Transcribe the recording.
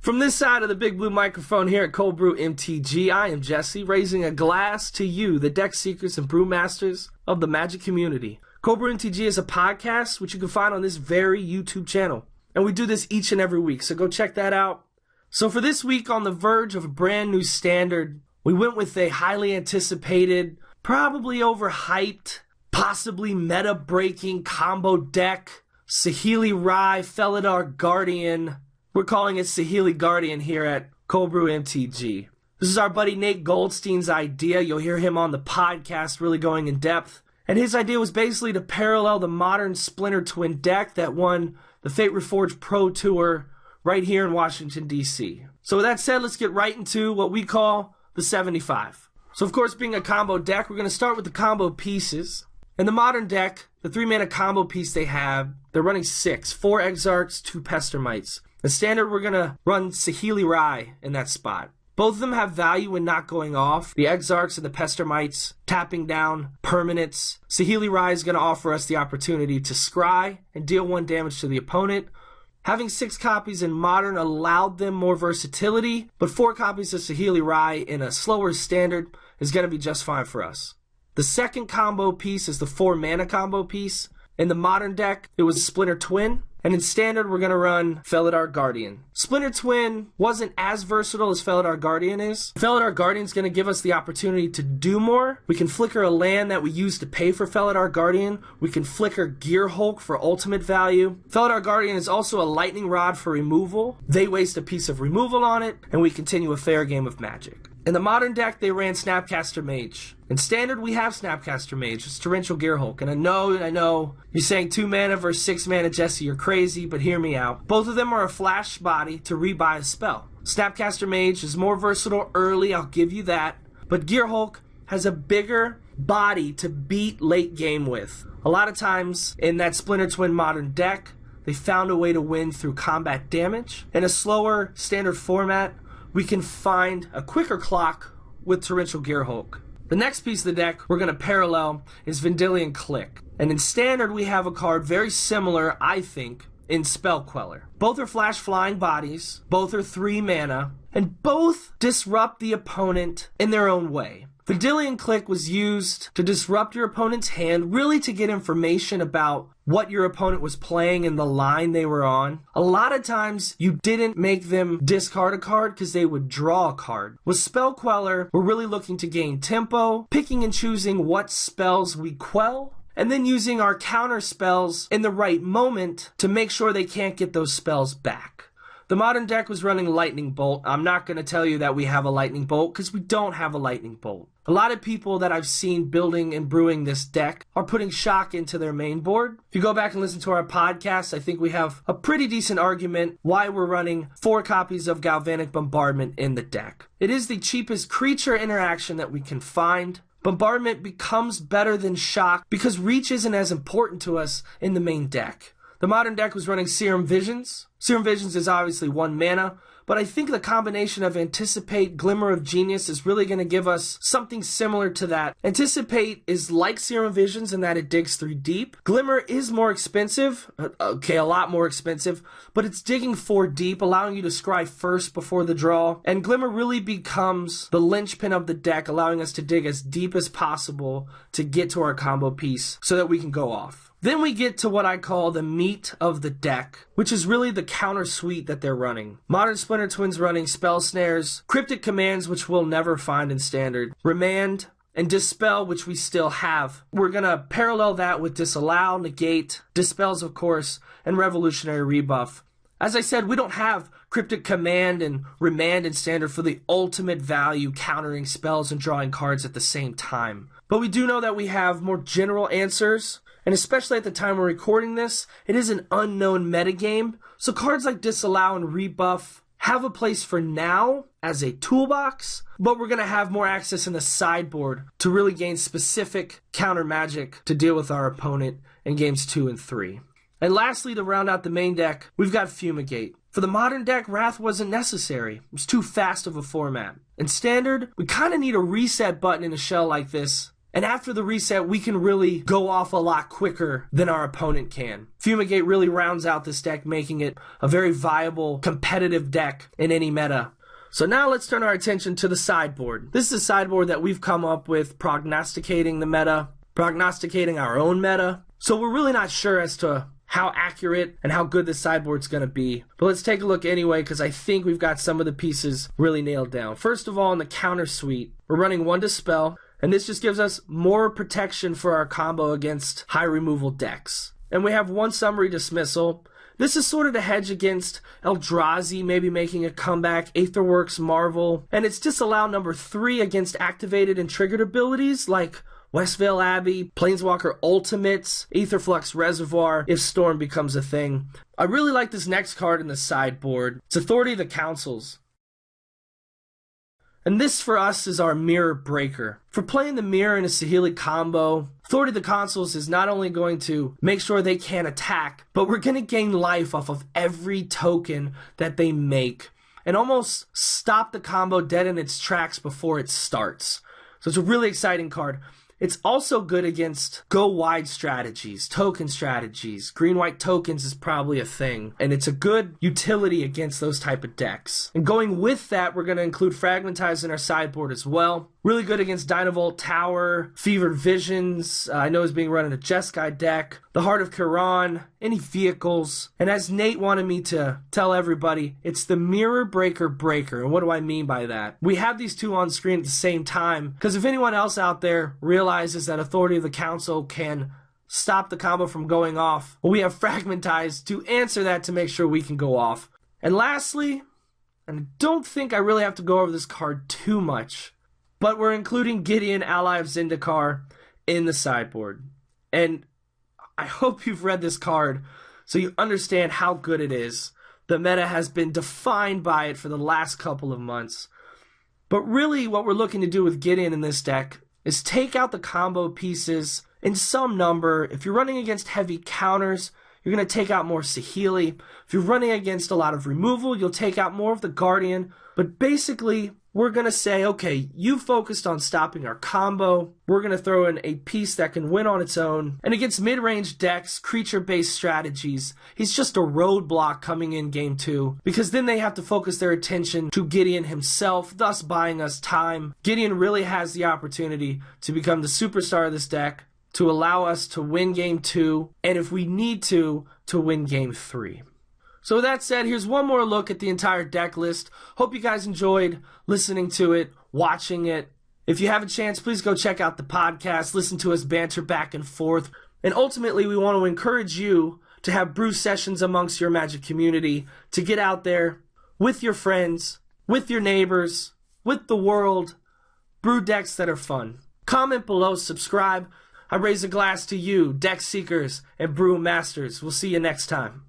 From this side of the big blue microphone here at Cold Brew MTG, I am Jesse, raising a glass to you, the deck seekers and brewmasters of the Magic community. Cold Brew MTG is a podcast which you can find on this very YouTube channel. And we do this each and every week, so go check that out. So for this week, on the verge of a brand new standard, we went with a highly anticipated, probably overhyped, possibly meta-breaking combo deck, Saheeli Guardian. We're calling it Saheeli Guardian here at Cold Brew MTG. This is our buddy Nate Goldstein's idea. You'll hear him on the podcast really going in depth. And his idea was basically to parallel the modern Splinter Twin deck that won the Fate Reforged Pro Tour right here in Washington, D.C. So with that said, let's get right into what we call the 75. So of course, being a combo deck, we're going to start with the combo pieces. In the modern deck, the 3-mana combo piece they have, they're running 6. 4 Exarchs, 2 Pestermites. The standard, we're going to run Saheeli in that spot. Both of them have value when not going off. The Exarchs and the Pestermites tapping down permanents. Saheeli is going to offer us the opportunity to scry and deal 1 damage to the opponent. Having 6 copies in Modern allowed them more versatility, but 4 copies of Saheeli in a slower standard is going to be just fine for us. The second combo piece is the 4-mana combo piece. In the Modern deck, it was Splinter Twin. And in Standard, we're going to run Felidar Guardian. Splinter Twin wasn't as versatile as Felidar Guardian is. Felidar Guardian is going to give us the opportunity to do more. We can flicker a land that we use to pay for Felidar Guardian. We can flicker Gear Hulk for ultimate value. Felidar Guardian is also a lightning rod for removal. They waste a piece of removal on it, and we continue a fair game of Magic. In the Modern deck, they ran Snapcaster Mage. In Standard, we have Snapcaster Mage. It's Torrential Gear Hulk. And I know, you're saying 2 mana versus 6 mana, Jesse, you're crazy, but hear me out. Both of them are a flash body to rebuy a spell. Snapcaster Mage is more versatile early, I'll give you that. But Gear Hulk has a bigger body to beat late game with. A lot of times in that Splinter Twin Modern deck, they found a way to win through combat damage. In a slower Standard format, we can find a quicker clock with Torrential Gear Hulk. The next piece of the deck we're going to parallel is Vendilion Clique. And in Standard, we have a card very similar, I think, in Spell Queller. Both are flash flying bodies, both are 3 mana, and both disrupt the opponent in their own way. Vendilion Clique was used to disrupt your opponent's hand, really to get information about what your opponent was playing and the line they were on. A lot of times, you didn't make them discard a card because they would draw a card. With Spell Queller, we're really looking to gain tempo, picking and choosing what spells we quell, and then using our counter spells in the right moment to make sure they can't get those spells back. The Modern deck was running Lightning Bolt. I'm not going to tell you that we have a Lightning Bolt because we don't have a Lightning Bolt. A lot of people that I've seen building and brewing this deck are putting Shock into their main board. If you go back and listen to our podcast, I think we have a pretty decent argument why we're running 4 copies of Galvanic Bombardment in the deck. It is the cheapest creature interaction that we can find. Bombardment becomes better than Shock because reach isn't as important to us in the main deck. The Modern deck was running Serum Visions. Serum Visions is obviously 1 mana, but I think the combination of Anticipate, Glimmer of Genius is really going to give us something similar to that. Anticipate is like Serum Visions in that it digs through deep. Glimmer is more expensive, a lot more expensive, but it's digging 4 deep, allowing you to scry first before the draw. And Glimmer really becomes the linchpin of the deck, allowing us to dig as deep as possible to get to our combo piece so that we can go off. Then we get to what I call the meat of the deck, which is really the counter suite that they're running. Modern Splinter Twin's running Spell Snares, Cryptic Commands, which we'll never find in Standard, Remand, and Dispel, which we still have. We're going to parallel that with Disallow, Negate, Dispels, of course, and Revolutionary Rebuff. As I said, we don't have Cryptic Command and Remand in Standard for the ultimate value countering spells and drawing cards at the same time. But we do know that we have more general answers. And especially at the time we're recording this, it is an unknown metagame. So cards like Disallow and Rebuff have a place for now as a toolbox, but we're going to have more access in the sideboard to really gain specific counter magic to deal with our opponent in games 2 and 3. And lastly, to round out the main deck, we've got Fumigate. For the Modern deck, Wrath wasn't necessary. It was too fast of a format. In Standard, we kind of need a reset button in a shell like this. And after the reset, we can really go off a lot quicker than our opponent can. Fumigate really rounds out this deck, making it a very viable, competitive deck in any meta. So now let's turn our attention to the sideboard. This is a sideboard that we've come up with prognosticating the meta, prognosticating our own meta. So we're really not sure as to how accurate and how good this sideboard's going to be. But let's take a look anyway, because I think we've got some of the pieces really nailed down. First of all, in the counter suite, we're running 1 Dispel, and this just gives us more protection for our combo against high removal decks. And we have 1 Summary Dismissal. This is sort of the hedge against Eldrazi maybe making a comeback, Aetherworks Marvel, and it's disallow number 3 against activated and triggered abilities like Westvale Abbey, Planeswalker Ultimates, Aetherflux Reservoir, if Storm becomes a thing. I really like this next card in the sideboard. It's Authority of the Councils. And this for us is our Mirror Breaker. For playing the Mirror in a Saheeli combo, Authority of the Councils is not only going to make sure they can't attack, but we're going to gain life off of every token that they make and almost stop the combo dead in its tracks before it starts. So it's a really exciting card. It's also good against go-wide strategies, token strategies. Green-white tokens is probably a thing, and it's a good utility against those type of decks. And going with that, we're going to include Fragmentize in our sideboard as well. Really good against Dynavolt Tower, Fevered Visions, I know is being run in a Jeskai deck, the Heart of Kiran, any vehicles. And as Nate wanted me to tell everybody, it's the Mirror Breaker Breaker. And what do I mean by that? We have these two on screen at the same time, because if anyone else out there realizes that Authority of the Council can stop the combo from going off, well, we have Fragmentize to answer that to make sure we can go off. And lastly, and I don't think I really have to go over this card too much, but we're including Gideon, Ally of Zendikar, in the sideboard. And I hope you've read this card so you understand how good it is. The meta has been defined by it for the last couple of months. But really what we're looking to do with Gideon in this deck is take out the combo pieces in some number. If you're running against heavy counters, you're going to take out more Saheeli. If you're running against a lot of removal, you'll take out more of the Guardian. But basically, we're going to say, okay, you focused on stopping our combo. We're going to throw in a piece that can win on its own. And against mid-range decks, creature-based strategies, he's just a roadblock coming in game 2. Because then they have to focus their attention to Gideon himself, thus buying us time. Gideon really has the opportunity to become the superstar of this deck, to allow us to win game 2, and if we need to win game 3. So with that said, here's one more look at the entire deck list. Hope you guys enjoyed listening to it, watching it. If you have a chance, please go check out the podcast, listen to us banter back and forth. And ultimately, we want to encourage you to have brew sessions amongst your Magic community, to get out there with your friends, with your neighbors, with the world, brew decks that are fun. Comment below, subscribe. I raise a glass to you, deck seekers and brew masters. We'll see you next time.